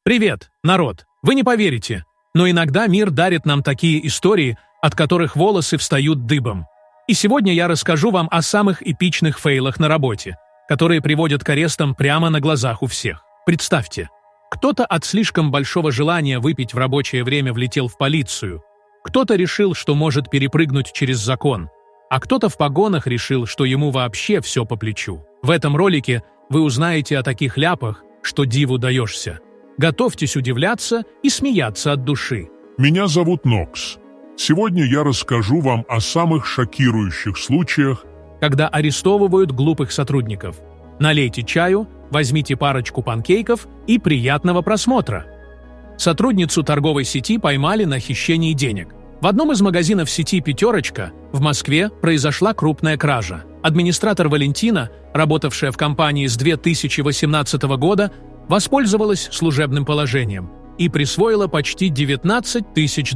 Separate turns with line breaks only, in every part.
Привет, народ! Вы не поверите, но иногда мир дарит нам такие истории, от которых волосы встают дыбом. И сегодня я расскажу вам о самых эпичных фейлах на работе, которые приводят к арестам прямо на глазах у всех. Представьте, кто-то от слишком большого желания выпить в рабочее время влетел в полицию, кто-то решил, что может перепрыгнуть через закон, а кто-то в погонах решил, что ему вообще все по плечу. В этом ролике вы узнаете о таких ляпах, что диву даешься. Готовьтесь удивляться и смеяться от души.
Меня зовут Нокс. Сегодня я расскажу вам о самых шокирующих случаях,
когда арестовывают глупых сотрудников. Налейте чаю, возьмите парочку панкейков и приятного просмотра. Сотрудницу торговой сети поймали на хищении денег. В одном из магазинов сети «Пятерочка» в Москве произошла крупная кража. Администратор Валентина, работавшая в компании с 2018 года, воспользовалась служебным положением и присвоила почти $19 тысяч.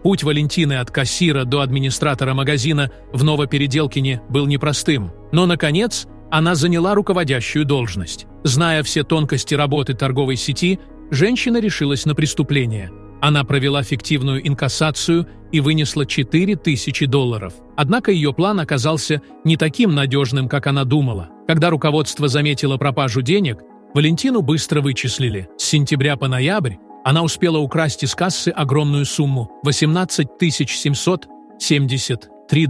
Путь Валентины от кассира до администратора магазина в Новопеределкине был непростым, но, наконец, она заняла руководящую должность. Зная все тонкости работы торговой сети, женщина решилась на преступление. Она провела фиктивную инкассацию и вынесла $4000. Однако ее план оказался не таким надежным, как она думала. Когда руководство заметило пропажу денег, Валентину быстро вычислили. С сентября по ноябрь она успела украсть из кассы огромную сумму – $18 773.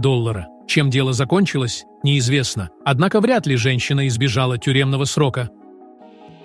Чем дело закончилось, неизвестно. Однако вряд ли женщина избежала тюремного срока.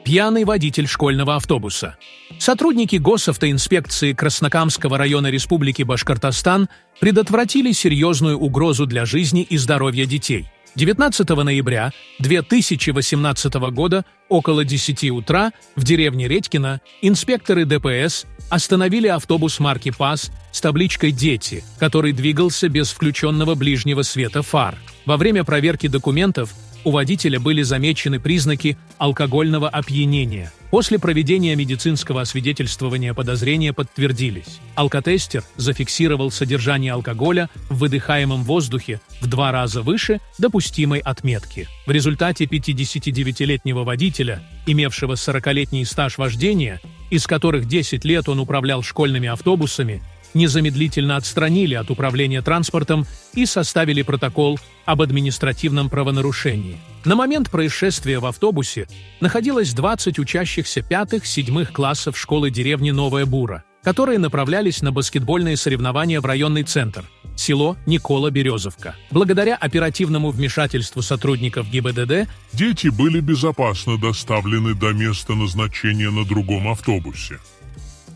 Пьяный водитель школьного автобуса. Сотрудники госавтоинспекции Краснокамского района Республики Башкортостан предотвратили серьезную угрозу для жизни и здоровья детей. 19 ноября 2018 года около 10 утра в деревне Редькино инспекторы ДПС остановили автобус марки ПАЗ с табличкой «Дети», который двигался без включенного ближнего света фар. Во время проверки документов у водителя были замечены признаки алкогольного опьянения. После проведения медицинского освидетельствования подозрения подтвердились. Алкотестер зафиксировал содержание алкоголя в выдыхаемом воздухе в 2 раза выше допустимой отметки. В результате 59-летнего водителя, имевшего 40-летний стаж вождения, из которых 10 лет он управлял школьными автобусами, незамедлительно отстранили от управления транспортом и составили протокол об административном правонарушении. На момент происшествия в автобусе находилось 20 учащихся 5-7 классов школы деревни Новая Бура, которые направлялись на баскетбольные соревнования в районный центр – село Никола-Березовка. Благодаря оперативному вмешательству сотрудников ГИБДД
дети были безопасно доставлены до места назначения на другом автобусе.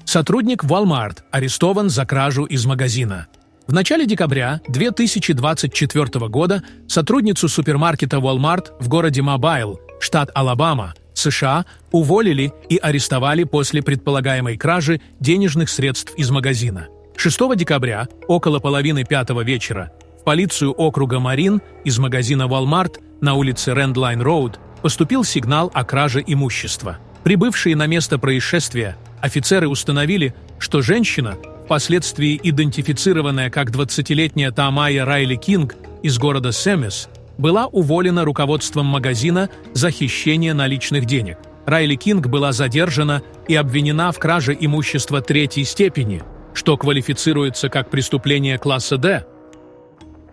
Сотрудник Walmart арестован за кражу из магазина. В начале декабря 2024 года сотрудницу супермаркета Walmart в городе Мобайл, штат Алабама, США, уволили и арестовали после предполагаемой кражи денежных средств из магазина. 6 декабря, около половины 5 вечера, в полицию округа Марин из магазина Walmart на улице Рэндлайн Роуд поступил сигнал о краже имущества. Прибывшие на место происшествия офицеры установили, что женщина, впоследствии идентифицированная как 20-летняя Тамайя Райли Кинг из города Сэмис, была уволена руководством магазина за хищение наличных денег. Райли Кинг была задержана и обвинена в краже имущества 3-й степени, что квалифицируется как преступление класса D.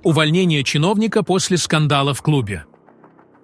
Увольнение чиновника после скандала в клубе.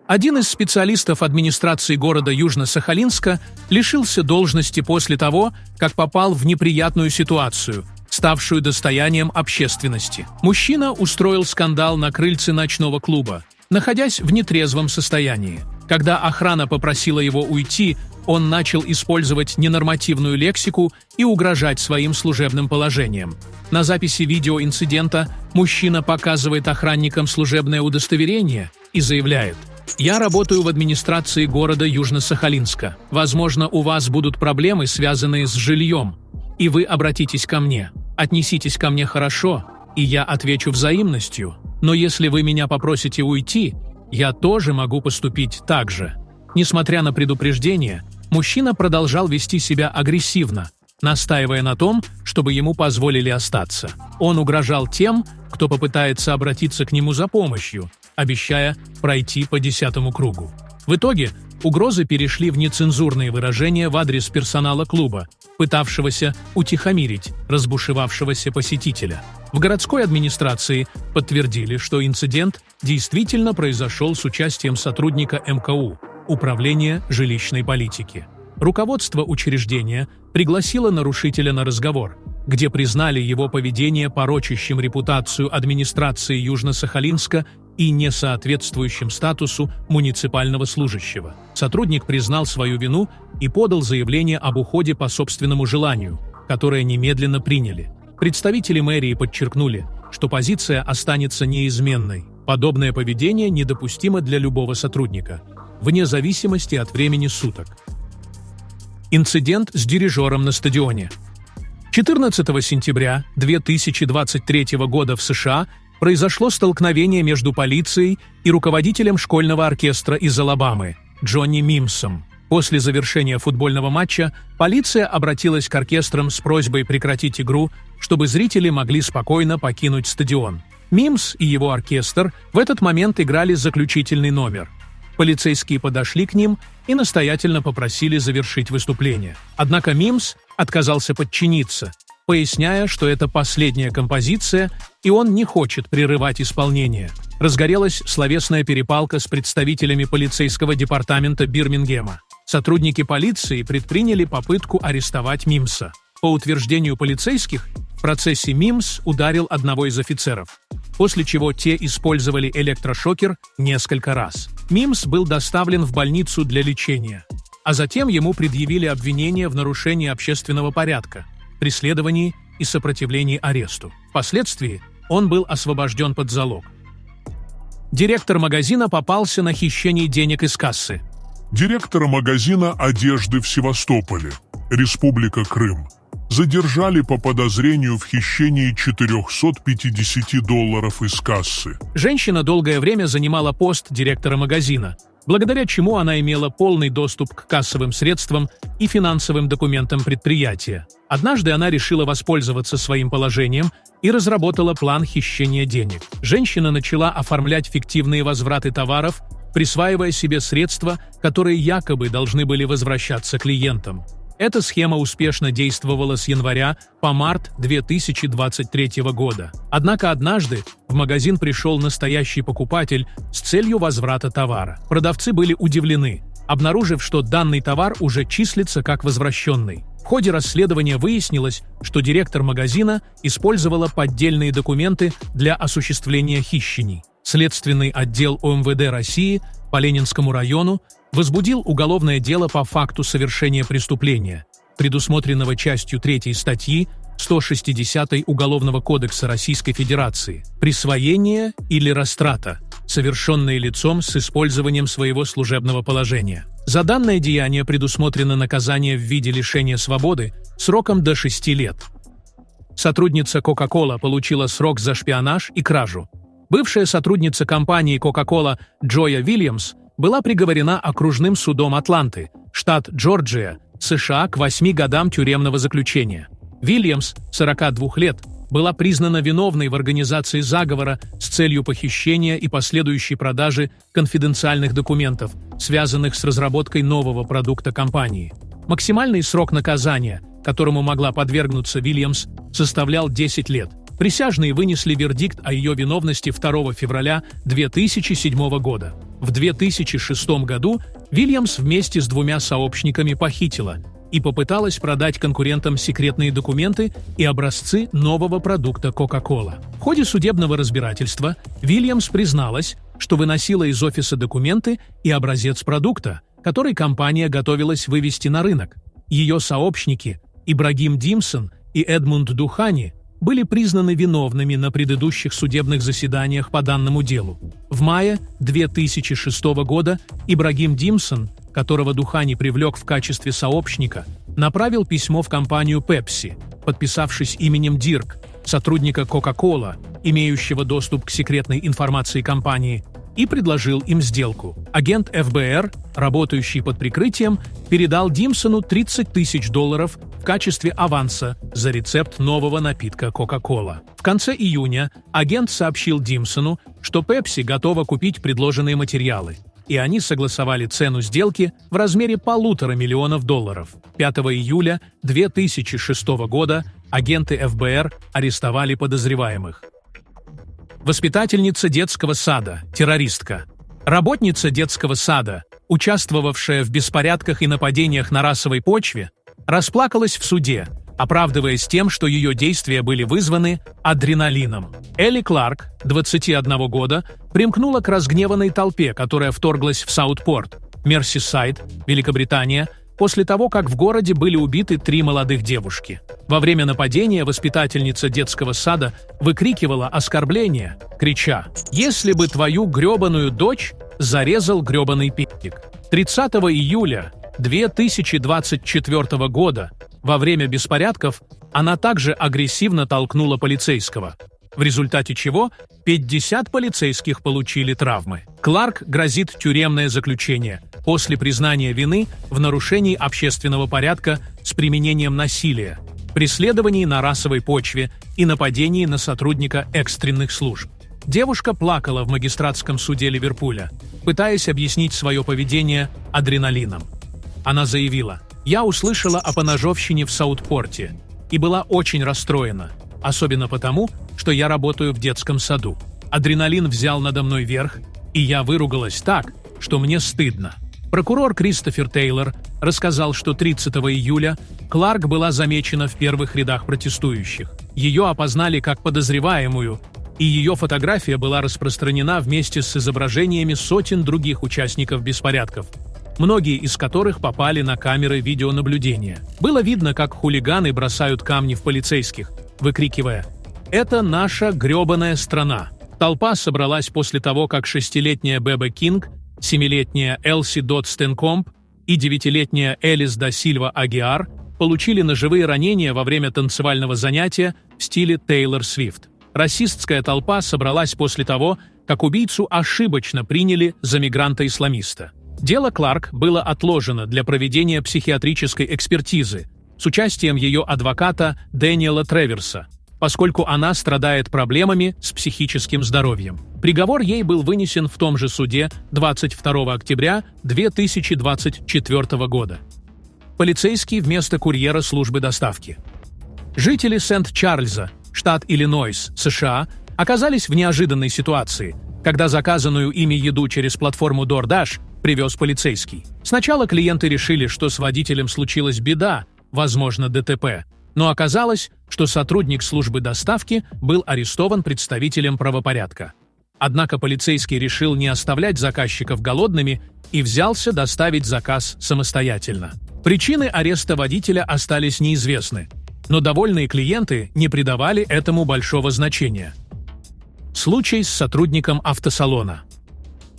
Один из специалистов администрации города Южно-Сахалинска лишился должности после того, как попал в неприятную ситуацию, ставшую достоянием общественности. Мужчина устроил скандал на крыльце ночного клуба, находясь в нетрезвом состоянии. Когда охрана попросила его уйти, он начал использовать ненормативную лексику и угрожать своим служебным положением. На записи видео инцидента мужчина показывает охранникам служебное удостоверение и заявляет: «Я работаю в администрации города Южно-Сахалинска. Возможно, у вас будут проблемы, связанные с жильем, и вы обратитесь ко мне. Отнеситесь ко мне хорошо, и я отвечу взаимностью. Но если вы меня попросите уйти, я тоже могу поступить так же». Несмотря на предупреждение, мужчина продолжал вести себя агрессивно, настаивая на том, чтобы ему позволили остаться. Он угрожал тем, кто попытается обратиться к нему за помощью, обещая пройти по 10-му кругу. В итоге Угрозы перешли в нецензурные выражения в адрес персонала клуба, пытавшегося утихомирить разбушевавшегося посетителя. В городской администрации подтвердили, что инцидент действительно произошел с участием сотрудника МКУ, Управления жилищной политики. Руководство учреждения пригласило нарушителя на разговор, где признали его поведение порочащим репутацию администрации Южно-Сахалинска и несоответствующим статусу муниципального служащего. Сотрудник признал свою вину и подал заявление об уходе по собственному желанию, которое немедленно приняли. Представители мэрии подчеркнули, что позиция останется неизменной. Подобное поведение недопустимо для любого сотрудника, вне зависимости от времени суток. Инцидент с дирижером на стадионе. 14 сентября 2023 года в США произошло столкновение между полицией и руководителем школьного оркестра из Алабамы Джонни Мимсом. После завершения футбольного матча полиция обратилась к оркестрам с просьбой прекратить игру, чтобы зрители могли спокойно покинуть стадион. Мимс и его оркестр в этот момент играли заключительный номер. Полицейские подошли к ним и настоятельно попросили завершить выступление. Однако Мимс отказался подчиниться, поясняя, что это последняя композиция, и он не хочет прерывать исполнение. Разгорелась словесная перепалка с представителями полицейского департамента Бирмингема. Сотрудники полиции предприняли попытку арестовать Мимса. По утверждению полицейских, в процессе Мимс ударил одного из офицеров, после чего те использовали электрошокер несколько раз. Мимс был доставлен в больницу для лечения, а затем ему предъявили обвинение в нарушении общественного порядка, преследовании и сопротивлении аресту. Впоследствии он был освобожден под залог. Директор магазина попался на хищение денег из кассы.
Директора магазина одежды в Севастополе, Республика Крым, задержали по подозрению в хищении $450 из кассы.
Женщина долгое время занимала пост директора магазина, благодаря чему она имела полный доступ к кассовым средствам и финансовым документам предприятия. Однажды она решила воспользоваться своим положением и разработала план хищения денег. Женщина начала оформлять фиктивные возвраты товаров, присваивая себе средства, которые якобы должны были возвращаться клиентам. Эта схема успешно действовала с января по март 2023 года. Однако однажды в магазин пришел настоящий покупатель с целью возврата товара. Продавцы были удивлены, обнаружив, что данный товар уже числится как возвращенный. В ходе расследования выяснилось, что директор магазина использовала поддельные документы для осуществления хищений. Следственный отдел ОМВД России по Ленинскому району возбудил уголовное дело по факту совершения преступления, предусмотренного частью 3 статьи 160 Уголовного кодекса Российской Федерации «Присвоение или растрата», совершенные лицом с использованием своего служебного положения. За данное деяние предусмотрено наказание в виде лишения свободы сроком до 6 лет. Сотрудница Coca-Cola получила срок за шпионаж и кражу. Бывшая сотрудница компании Coca-Cola Джоя Вильямс была приговорена окружным судом Атланты, штат Джорджия, США, к 8 годам тюремного заключения. Вильямс, 42 лет, была признана виновной в организации заговора с целью похищения и последующей продажи конфиденциальных документов, связанных с разработкой нового продукта компании. Максимальный срок наказания, которому могла подвергнуться Вильямс, составлял 10 лет. Присяжные вынесли вердикт о ее виновности 2 февраля 2007 года. В 2006 году Вильямс вместе с 2 сообщниками похитила и попыталась продать конкурентам секретные документы и образцы нового продукта Coca-Cola. В ходе судебного разбирательства Вильямс призналась, что выносила из офиса документы и образец продукта, который компания готовилась вывести на рынок. Ее сообщники Ибрагим Димсон и Эдмунд Духани были признаны виновными на предыдущих судебных заседаниях по данному делу. В мае 2006 года Ибрагим Димсон, которого Духани привлек в качестве сообщника, направил письмо в компанию Pepsi, подписавшись именем Дирк, сотрудника Coca-Cola, имеющего доступ к секретной информации компании, и предложил им сделку. Агент ФБР, работающий под прикрытием, передал Димсону $30 тысяч в качестве аванса за рецепт нового напитка Coca-Cola. В конце июня агент сообщил Димсону, что Pepsi готова купить предложенные материалы, и они согласовали цену сделки в размере $1,5 миллиона. 5 июля 2006 года агенты ФБР арестовали подозреваемых. Воспитательница детского сада, террористка. Работница детского сада, участвовавшая в беспорядках и нападениях на расовой почве, расплакалась в суде, оправдываясь тем, что ее действия были вызваны адреналином. Элли Кларк, 21 года, примкнула к разгневанной толпе, которая вторглась в Саутпорт, Мерсисайд, Великобритания, после того, как в городе были убиты 3 молодых девушки. Во время нападения воспитательница детского сада выкрикивала оскорбления, крича: «Если бы твою грёбаную дочь зарезал грёбаный пикник». 30 июля 2024 года во время беспорядков она также агрессивно толкнула полицейского, в результате чего 50 полицейских получили травмы. Кларк грозит тюремное заключение после признания вины в нарушении общественного порядка с применением насилия, преследовании на расовой почве и нападении на сотрудника экстренных служб. Девушка плакала в магистратском суде Ливерпуля, пытаясь объяснить свое поведение адреналином. Она заявила: «Я услышала о поножовщине в Саутпорте и была очень расстроена, особенно потому, что я работаю в детском саду. Адреналин взял надо мной верх, и я выругалась так, что мне стыдно». Прокурор Кристофер Тейлор рассказал, что 30 июля Кларк была замечена в первых рядах протестующих. Ее опознали как подозреваемую, и ее фотография была распространена вместе с изображениями сотен других участников беспорядков, многие из которых попали на камеры видеонаблюдения. Было видно, как хулиганы бросают камни в полицейских, выкрикивая: «Это наша грёбаная страна». Толпа собралась после того, как 6-летняя Беба Кинг, 7-летняя Элси Дот Стенкомб и 9-летняя Элис да Сильва Агиар получили ножевые ранения во время танцевального занятия в стиле Тейлор Свифт. Расистская толпа собралась после того, как убийцу ошибочно приняли за мигранта-исламиста. Дело Кларк было отложено для проведения психиатрической экспертизы с участием ее адвоката Дэниела Треверса, поскольку она страдает проблемами с психическим здоровьем. Приговор ей был вынесен в том же суде 22 октября 2024 года. Полицейский вместо курьера службы доставки. Жители Сент-Чарльза, штат Иллинойс, США, оказались в неожиданной ситуации, когда заказанную ими еду через платформу DoorDash привез полицейский. Сначала клиенты решили, что с водителем случилась беда, возможно, ДТП, но оказалось, что сотрудник службы доставки был арестован представителем правопорядка. Однако полицейский решил не оставлять заказчиков голодными и взялся доставить заказ самостоятельно. Причины ареста водителя остались неизвестны, но довольные клиенты не придавали этому большого значения. Случай с сотрудником автосалона.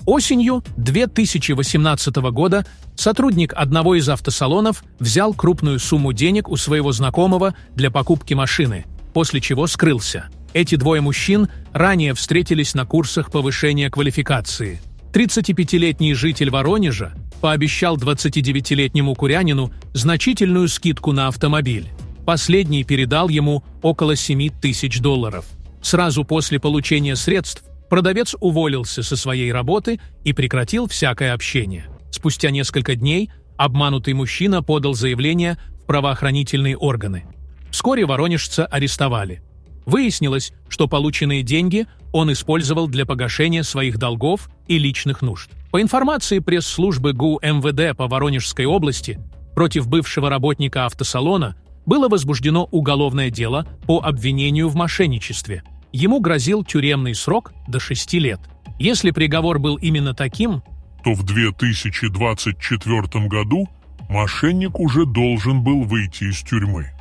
Осенью 2018 года сотрудник одного из автосалонов взял крупную сумму денег у своего знакомого для покупки машины, после чего скрылся. Эти двое мужчин ранее встретились на курсах повышения квалификации. 35-летний житель Воронежа пообещал 29-летнему курянину значительную скидку на автомобиль. Последний передал ему около $7 000. Сразу после получения средств продавец уволился со своей работы и прекратил всякое общение. Спустя несколько дней обманутый мужчина подал заявление в правоохранительные органы. Вскоре воронежца арестовали. Выяснилось, что полученные деньги он использовал для погашения своих долгов и личных нужд. По информации пресс-службы ГУ МВД по Воронежской области, против бывшего работника автосалона было возбуждено уголовное дело по обвинению в мошенничестве. Ему грозил тюремный срок до 6 лет. Если приговор был именно таким,
то в 2024 году мошенник уже должен был выйти из тюрьмы.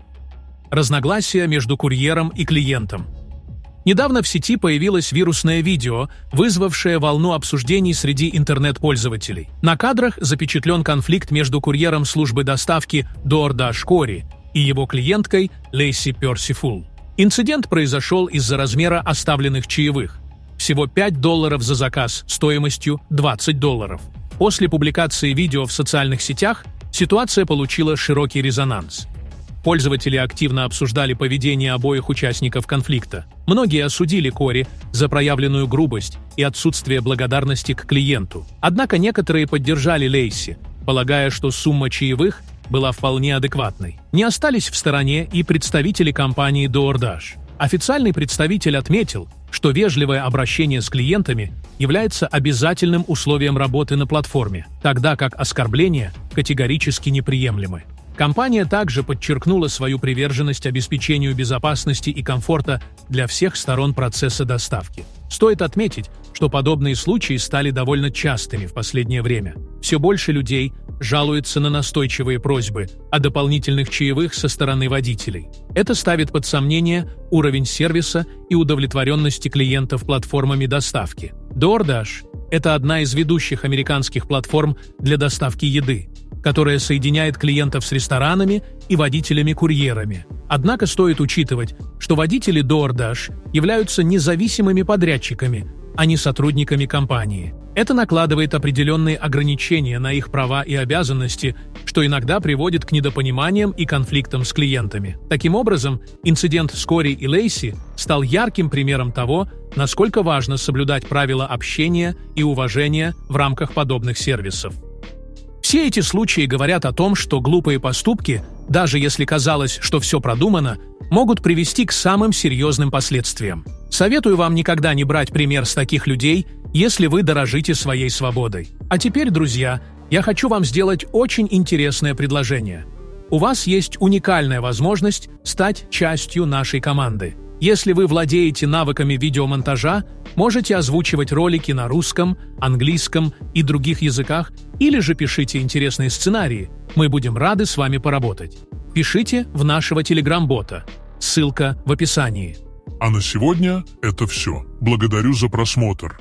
разногласия между курьером и клиентом. Недавно в сети появилось вирусное видео, вызвавшее волну обсуждений среди интернет-пользователей. На кадрах запечатлен конфликт между курьером службы доставки DoorDash Кори и его клиенткой Лейси Персифул. Инцидент произошел из-за размера оставленных чаевых. Всего $5 за заказ стоимостью $20. После публикации видео в социальных сетях ситуация получила широкий резонанс. Пользователи активно обсуждали поведение обоих участников конфликта. Многие осудили Кори за проявленную грубость и отсутствие благодарности к клиенту. Однако некоторые поддержали Лейси, полагая, что сумма чаевых была вполне адекватной. Не остались в стороне и представители компании DoorDash. Официальный представитель отметил, что вежливое обращение с клиентами является обязательным условием работы на платформе, тогда как оскорбления категорически неприемлемы. Компания также подчеркнула свою приверженность обеспечению безопасности и комфорта для всех сторон процесса доставки. Стоит отметить, что подобные случаи стали довольно частыми в последнее время. Все больше людей жалуются на настойчивые просьбы о дополнительных чаевых со стороны водителей. Это ставит под сомнение уровень сервиса и удовлетворенности клиентов платформами доставки. DoorDash – это одна из ведущих американских платформ для доставки еды, которая соединяет клиентов с ресторанами и водителями-курьерами. Однако стоит учитывать, что водители DoorDash являются независимыми подрядчиками, а не сотрудниками компании. Это накладывает определенные ограничения на их права и обязанности, что иногда приводит к недопониманиям и конфликтам с клиентами. Таким образом, инцидент с Кори и Лейси стал ярким примером того, насколько важно соблюдать правила общения и уважения в рамках подобных сервисов. Все эти случаи говорят о том, что глупые поступки, даже если казалось, что все продумано, могут привести к самым серьезным последствиям. Советую вам никогда не брать пример с таких людей, если вы дорожите своей свободой. А теперь, друзья, я хочу вам сделать очень интересное предложение. У вас есть уникальная возможность стать частью нашей команды. Если вы владеете навыками видеомонтажа, можете озвучивать ролики на русском, английском и других языках, или же пишите интересные сценарии. Мы будем рады с вами поработать. Пишите в нашего телеграм-бота. Ссылка в описании.
А на сегодня это все. Благодарю за просмотр.